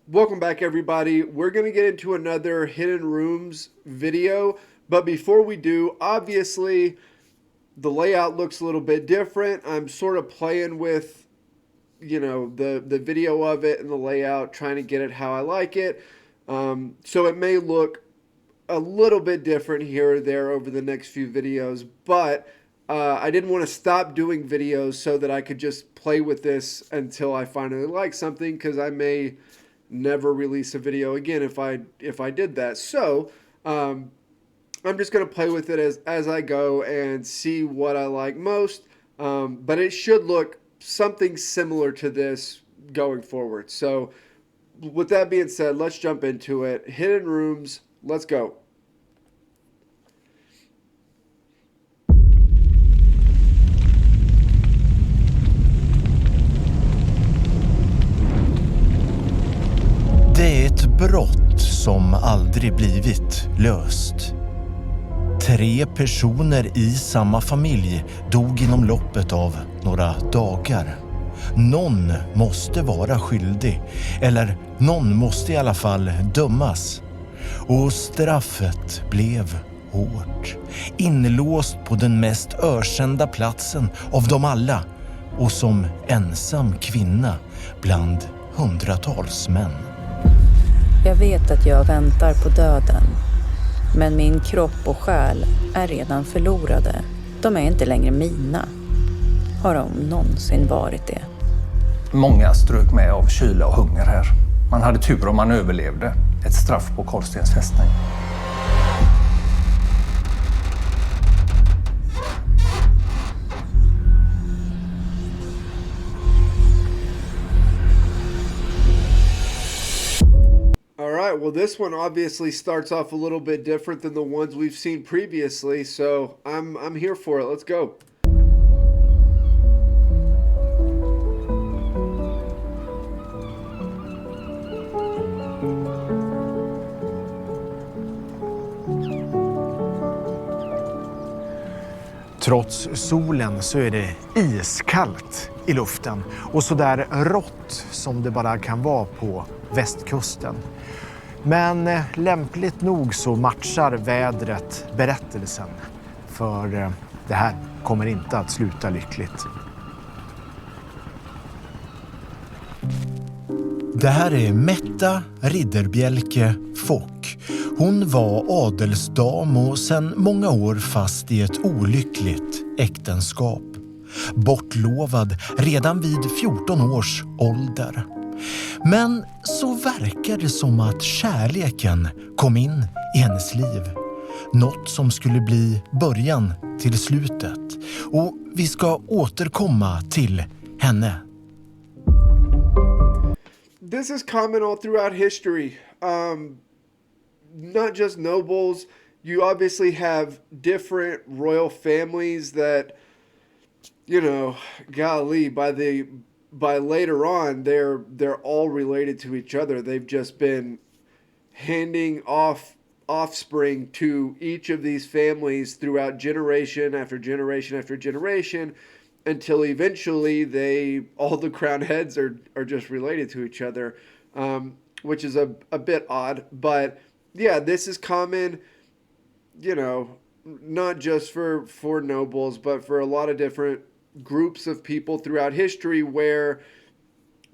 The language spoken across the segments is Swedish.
Welcome back, everybody. We're going to get into another hidden rooms video, but before we do, obviously the layout looks a little bit different. I'm sort of playing with, the video of it and the layout, trying to get it how I like it. So it may look a little bit different here or there over the next few videos, but I didn't want to stop doing videos so that I could just play with this until I finally like something, because I may never release a video again if I did that. So I'm just gonna play with it as I go and see what I like most. But it should look something similar to this going forward. So with that being said, let's jump into it. Hidden rooms, let's go. Det är ett brott som aldrig blivit löst. 3 personer i samma familj dog inom loppet av några dagar. Någon måste vara skyldig, eller någon måste i alla fall dömas. Och straffet blev hårt. Inlåst på den mest ökända platsen av dem alla, och som ensam kvinna bland hundratals män. Jag vet att jag väntar på döden, men min kropp och själ är redan förlorade. De är inte längre mina. Har de någonsin varit det? Många strök med av kyla och hunger här. Man hade tur om man överlevde. Ett straff på Carlstens fästning. All right, well, this one obviously starts off a little bit different than the ones we've seen previously, so I'm here for it. Let's go. Trots solen så är det iskallt i luften och så där rått som det bara kan vara på västkusten. Men lämpligt nog så matchar vädret berättelsen, för det här kommer inte att sluta lyckligt. Det här är Metta Ridderbjälke Fock. Hon var adelsdam och sedan många år fast i ett olyckligt äktenskap. Bortlovad redan vid 14 års ålder. Men så verkar det som att kärleken kom in i hennes liv. Något som skulle bli början till slutet. Och vi ska återkomma till henne. This is common all throughout history. Not just nobles. You obviously have different royal families that, golly, by later on, they're all related to each other. They've just been handing off offspring to each of these families throughout generation after generation after generation, until eventually all the crown heads are just related to each other, which is a bit odd. But yeah, this is common, not just for nobles, but for a lot of different groups of people throughout history, where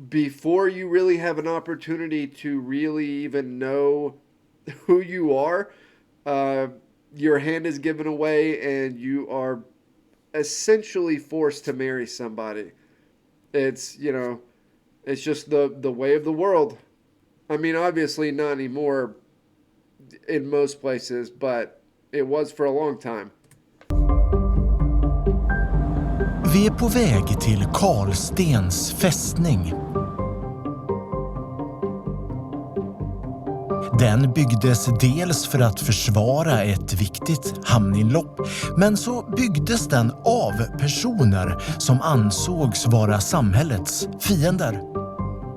before you really have an opportunity to really even know who you are, your hand is given away and you are essentially forced to marry somebody. It's just the way of the world. I mean, obviously not anymore in most places, but it was for a long time. Vi är på väg till Carlstens fästning. Den byggdes dels för att försvara ett viktigt hamninlopp, men så byggdes den av personer som ansågs vara samhällets fiender.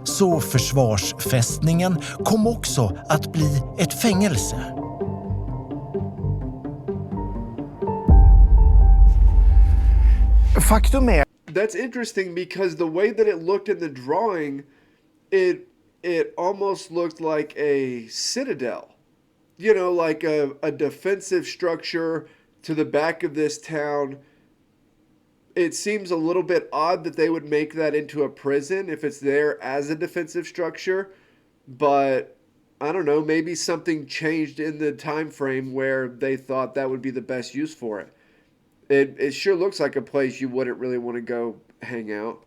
Så försvarsfästningen kom också att bli ett fängelse. Faktum är... That's interesting because the way that it looked in the drawing, it it almost looked like a citadel. You know, like a defensive structure to the back of this town. It seems a little bit odd that they would make that into a prison if it's there as a defensive structure. But I don't know, maybe something changed in the time frame where they thought that would be the best use for it. It sure looks like a place you wouldn't really want to go hang out.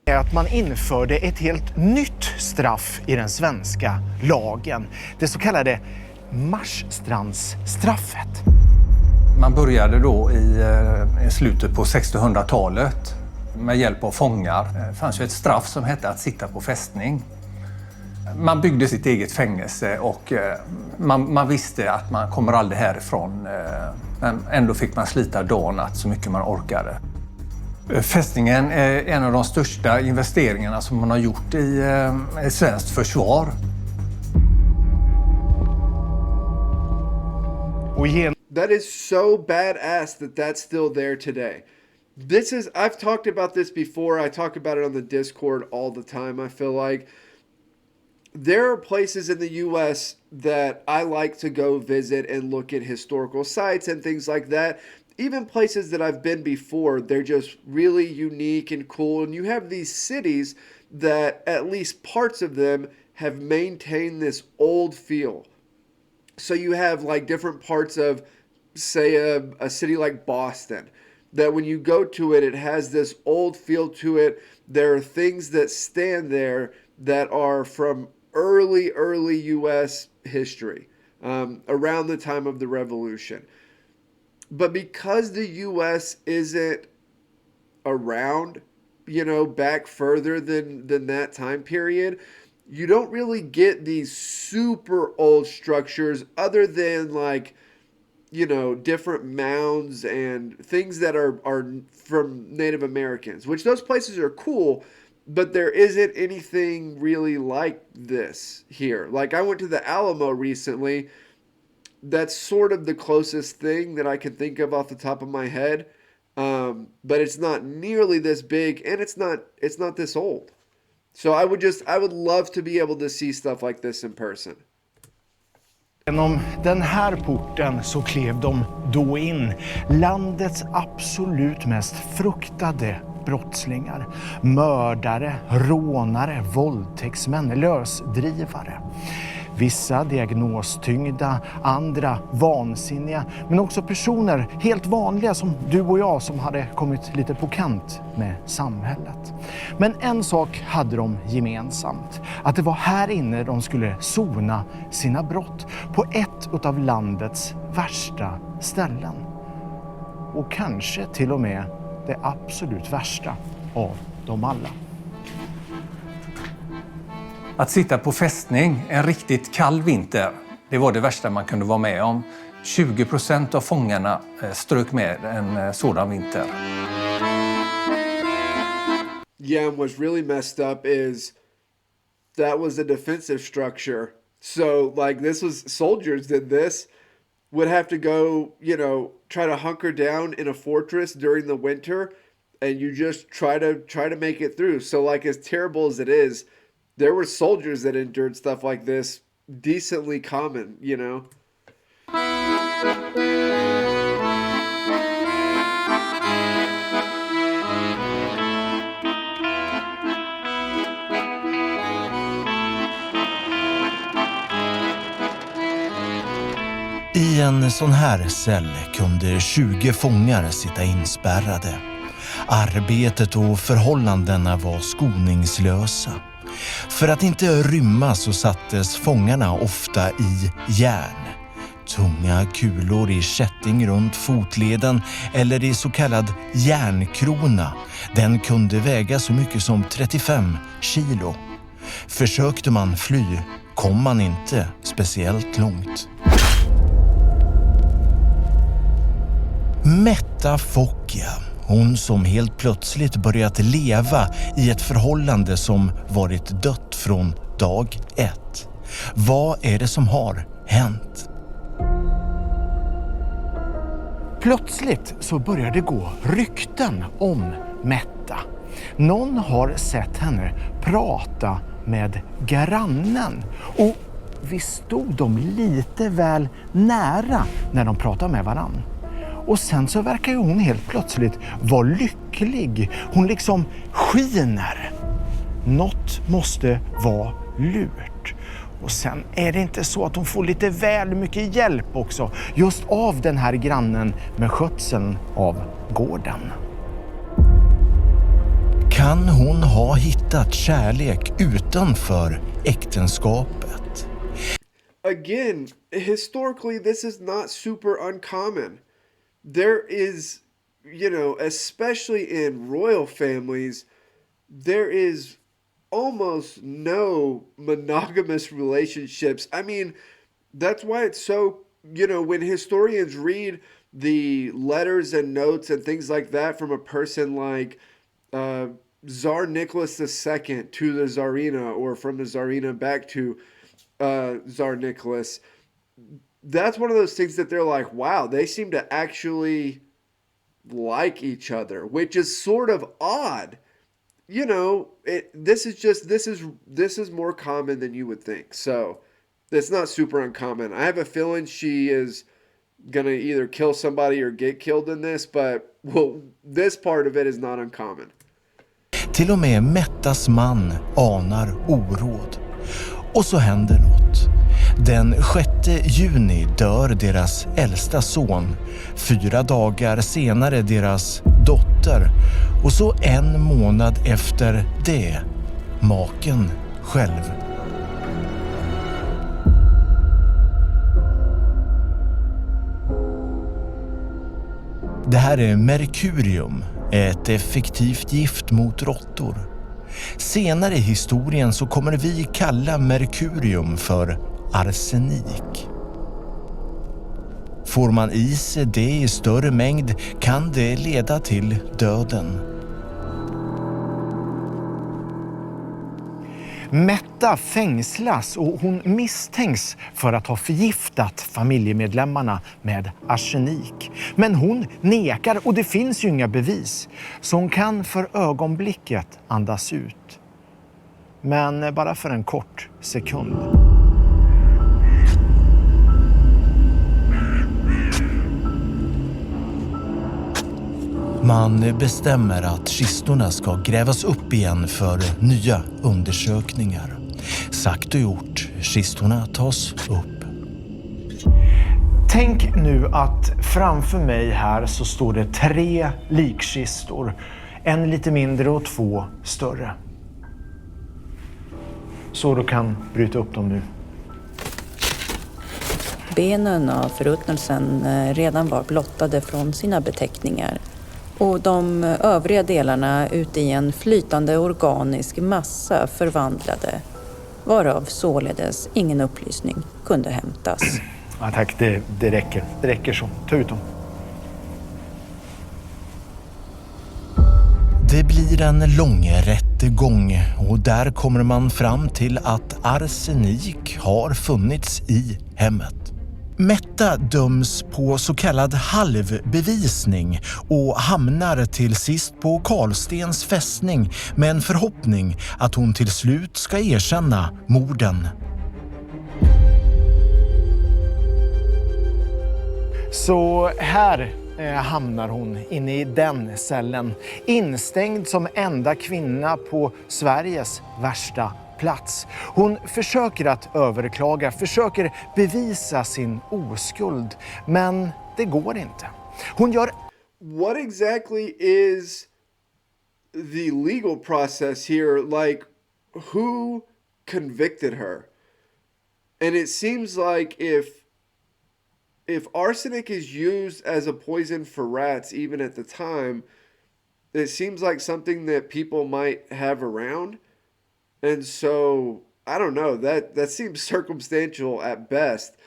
Att man införde ett helt nytt straff i den svenska lagen. Det så kallade Marstrandsstraffet. Man började då i slutet på 1600-talet med hjälp av fångar. Det fanns ju ett straff som hette att sitta på fästning. Man byggde sitt eget fängelse och man visste att man kommer aldrig härifrån. Men ändå fick man slita dag och natt så mycket man orkade. Fästningen är en av de största investeringarna som man har gjort i svenskt försvar. That is so badass that that's still there today. I've talked about this before. I talk about it on the Discord all the time. I feel like there are places in the U.S. that I like to go visit and look at historical sites and things like that. Even places that I've been before, they're just really unique and cool. And you have these cities that at least parts of them have maintained this old feel. So you have like different parts of, say, a city like Boston, that when you go to it, it has this old feel to it. There are things that stand there that are from early U.S. history, around the time of the Revolution. But because the U.S. isn't around, you know, back further than that time period, you don't really get these super old structures other than like, you know, different mounds and things that are from Native Americans, which those places are cool, but there isn't anything really like this here. Like I went to the Alamo recently. That's sort of the closest thing that I can think of off the top of my head. But it's not nearly this big and it's not this old. So I would love to be able to see stuff like this in person. Genom den här porten så klev de då in, landets absolut mest fruktade brottslingar. Mördare, rånare, våldtäktsmän, lösdrivare. Vissa diagnostyngda, andra vansinniga, men också personer helt vanliga som du och jag som hade kommit lite på kant med samhället. Men en sak hade de gemensamt, att det var här inne de skulle sona sina brott på ett av landets värsta ställen. Och kanske till och med det absolut värsta av dem alla. Att sitta på fästning en riktigt kall vinter, det var det värsta man kunde vara med om. 20% av fångarna strök med en sådan vinter. Yeah, and what's really messed up is that was a defensive structure. So like soldiers did this, would have to go, you know, try to hunker down in a fortress during the winter, and you just try to make it through. So like as terrible as it is, there were soldiers that endured stuff like this, decently common, you know. I en sån här cell kunde 20 fångar sitta inspärrade. Arbetet och förhållandena var skoningslösa. För att inte rymma så sattes fångarna ofta i järn. Tunga kulor i kätting runt fotleden eller i så kallad järnkrona. Den kunde väga så mycket som 35 kilo. Försökte man fly kom man inte speciellt långt. Metta Fockia, hon som helt plötsligt börjat leva i ett förhållande som varit dött från dag 1. Vad är det som har hänt? Plötsligt så börjar det gå rykten om Metta. Någon har sett henne prata med grannen. Och visst stod de lite väl nära när de pratade med varann. Och sen så verkar ju hon helt plötsligt vara lycklig. Hon liksom skiner. Något måste vara lurt. Och sen är det inte så att hon får lite väl mycket hjälp också. Just av den här grannen med skötseln av gården. Kan hon ha hittat kärlek utanför äktenskapet? Again, historically, this is not super uncommon. There is, especially in royal families, there is almost no monogamous relationships. I mean, that's why it's so, when historians read the letters and notes and things like that from a person like Tsar Nicholas II to the Tsarina, or from the Tsarina back to Tsar Nicholas, that's one of those things that they're like, wow, they seem to actually like each other, which is sort of odd. This is more common than you would think. So it's not super uncommon. I have a feeling she is gonna either kill somebody or get killed in this, but this part of it is not uncommon. Till och med Mettas man anar oråd. Och så händer något. Den 6 juni dör deras äldsta son. 4 dagar senare deras dotter. Och så 1 månad efter det, maken själv. Det här är merkurium, ett effektivt gift mot råttor. Senare i historien så kommer vi kalla merkurium för arsenik. Får man i sig det i större mängd kan det leda till döden. Metta fängslas och hon misstänks för att ha förgiftat familjemedlemmarna med arsenik. Men hon nekar och det finns ju inga bevis. Så hon kan för ögonblicket andas ut. Men bara för en kort sekund. Man bestämmer att kistorna ska grävas upp igen för nya undersökningar. Sagt och gjort, kistorna tas upp. Tänk nu att framför mig här så står det 3 likkistor. En lite mindre och 2 större. Så du kan bryta upp dem nu. Benen av förruttnelsen redan var blottade från sina beteckningar. Och de övriga delarna ute i en flytande organisk massa förvandlade, varav således ingen upplysning kunde hämtas. Ja, tack, det räcker. Det räcker så. Ta ut dem. Det blir en lång rättegång och där kommer man fram till att arsenik har funnits i hemmet. Metta döms på så kallad halvbevisning och hamnar till sist på Carlstens fästning med en förhoppning att hon till slut ska erkänna morden. Så här hamnar hon inne i den cellen. Instängd som enda kvinna på Sveriges värsta plats. Hon försöker att överklaga, försöker bevisa sin oskuld. Men det går inte. Hon gör... What exactly is the legal process here? Like, who convicted her? And it seems like if arsenic is used as a poison for rats, even at the time, it seems like something that people might have around. And so, I don't know, that seems circumstantial at best.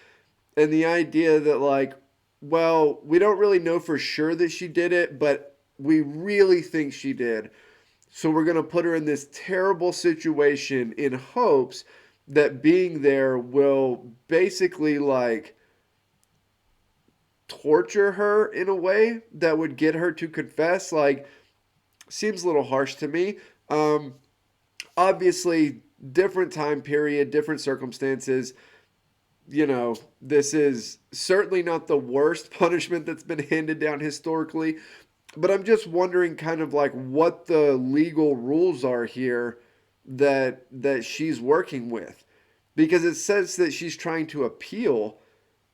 And the idea that, like, well, we don't really know for sure that she did it, but we really think she did. So we're going to put her in this terrible situation in hopes that being there will basically, like, torture her in a way that would get her to confess. Like, seems a little harsh to me. Obviously, different time period, different circumstances. You know, this is certainly not the worst punishment that's been handed down historically, but I'm just wondering kind of like what the legal rules are here that she's working with, because it says that she's trying to appeal.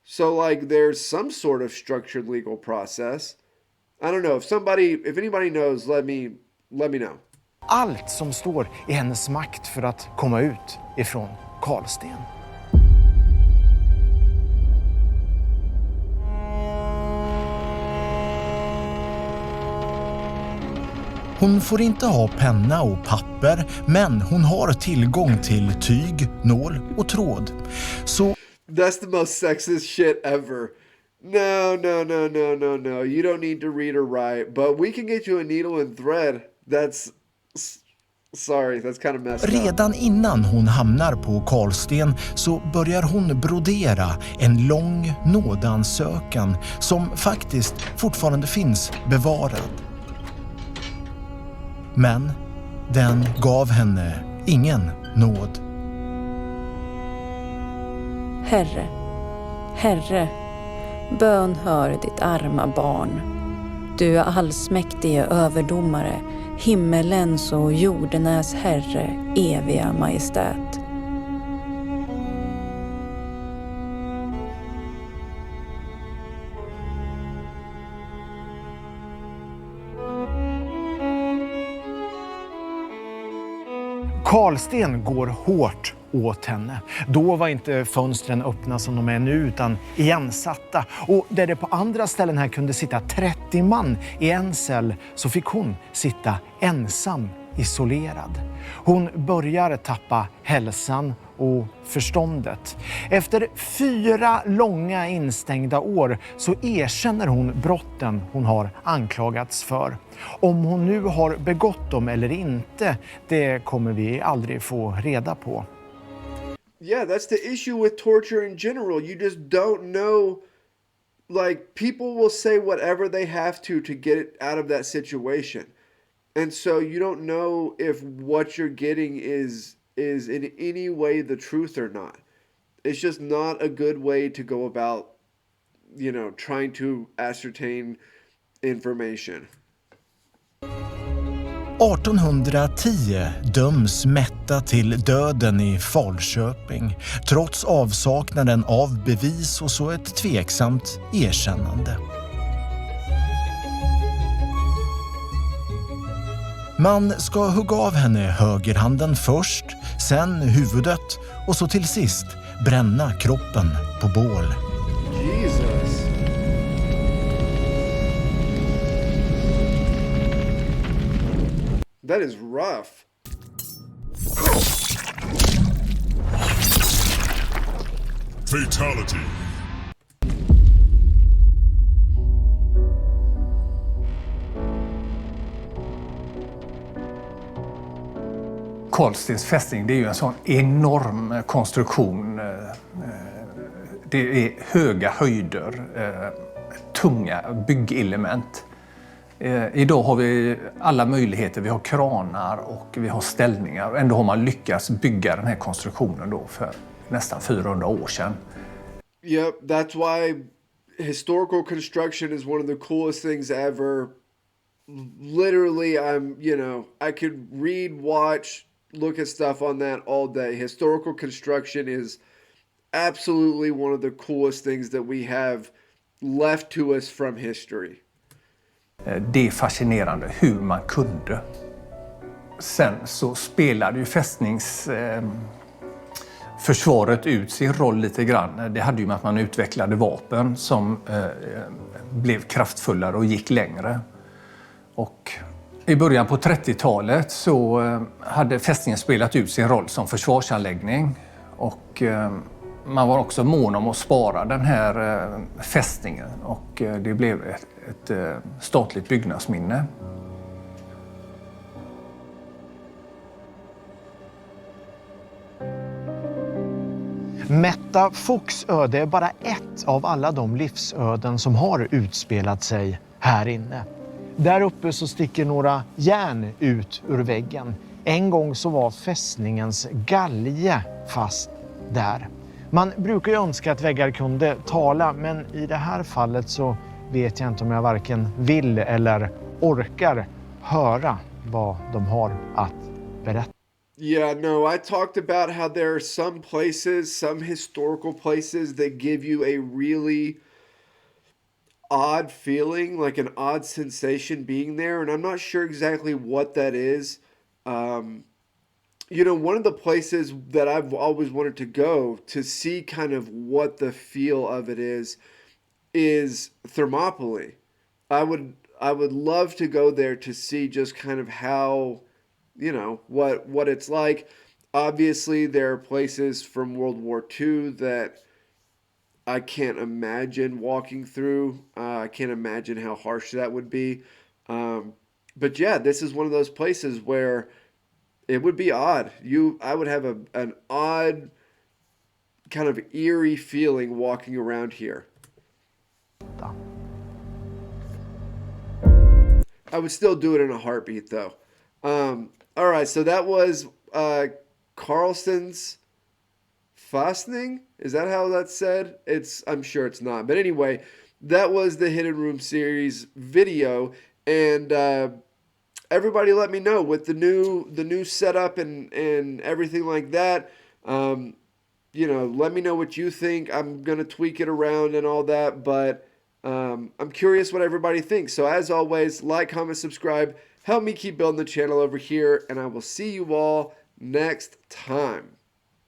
So like there's some sort of structured legal process. I don't know, if anybody knows, let me know. Allt som står i hennes makt för att komma ut ifrån Carlsten. Hon får inte ha penna och papper, men hon har tillgång till tyg, nål och tråd. Så That's the most sexist shit ever. No. You don't need to read or write, but we can get you a needle and thread. That's kind of messed up. redan innan hon hamnar på Carlsten så börjar hon brodera en lång nådansökan som faktiskt fortfarande finns bevarad. Men den gav henne ingen nåd. Herre, bön hör ditt arma barn. Du är allsmäktige överdomare, himmelens och jordenäs Herre, eviga majestät. Carlsten går hårt åt henne. Då var inte fönstren öppna som de är nu utan igensatta. Och där det på andra ställen här kunde sitta 30 man i en cell så fick hon sitta ensam, isolerad. Hon börjar tappa hälsan och förståndet. Efter 4 långa instängda år så erkänner hon brotten hon har anklagats för. Om hon nu har begått dem eller inte, det kommer vi aldrig få reda på. Yeah, that's the issue with torture in general. You just don't know. Like, people will say whatever they have to get out of that situation. And so you don't know if what you're getting is in any way the truth or not. It's just not a good way to go about, you know, trying to ascertain information. 1810 döms Metta till döden i Falköping trots avsaknaden av bevis och så ett tveksamt erkännande. Man ska hugga av henne högerhanden först, sen huvudet och så till sist bränna kroppen på bål. Jesus. That is rough. Fatality. Carlstens fästning, det är ju en sån enorm konstruktion. Det är höga höjder, tunga byggelement. Idag har vi alla möjligheter. Vi har kranar och vi har ställningar. Ändå har man lyckats bygga den här konstruktionen då för nästan 400 år sedan. Yep, that's why historical construction is one of the coolest things ever. Literally, I could read, watch, look at stuff on that all day. Historical construction is absolutely one of the coolest things that we have left to us from history. Det är fascinerande hur man kunde. Sen så spelade ju fästningsförsvaret ut sin roll lite grann. Det hade ju med att man utvecklade vapen som blev kraftfullare och gick längre. Och i början på 30-talet så hade fästningen spelat ut sin roll som försvarsanläggning. Och man var också mån om att spara den här fästningen och det blev ett statligt byggnadsminne. Metta Fuchs öde är bara ett av alla de livsöden som har utspelat sig här inne. Där uppe så sticker några järn ut ur väggen. En gång så var fästningens galge fast där. Man brukar ju önska att väggar kunde tala, men i det här fallet så vet jag inte om jag varken vill eller orkar höra vad de har att berätta. Yeah, no, I talked about how there are some places, some historical places that give you a really odd feeling, like an odd sensation being there, and I'm not sure exactly what that is. You know, one of the places that I've always wanted to go to see kind of what the feel of it is Thermopylae. I would love to go there to see just kind of how, you know, what it's like. Obviously, there are places from World War II that I can't imagine walking through. I can't imagine how harsh that would be. But yeah, this is one of those places where it would be odd. I would have an odd kind of eerie feeling walking around here. I would still do it in a heartbeat, though. All right, so that was Carlstens fästning. Is that how that's said? I'm sure it's not. But anyway, that was the Hidden Room series video, and everybody let me know with the new setup and everything like that. You know, let me know what you think. I'm gonna tweak it around and all that, but I'm curious what everybody thinks. So as always, like, comment, subscribe. Help me keep building the channel over here, and I will see you all next time.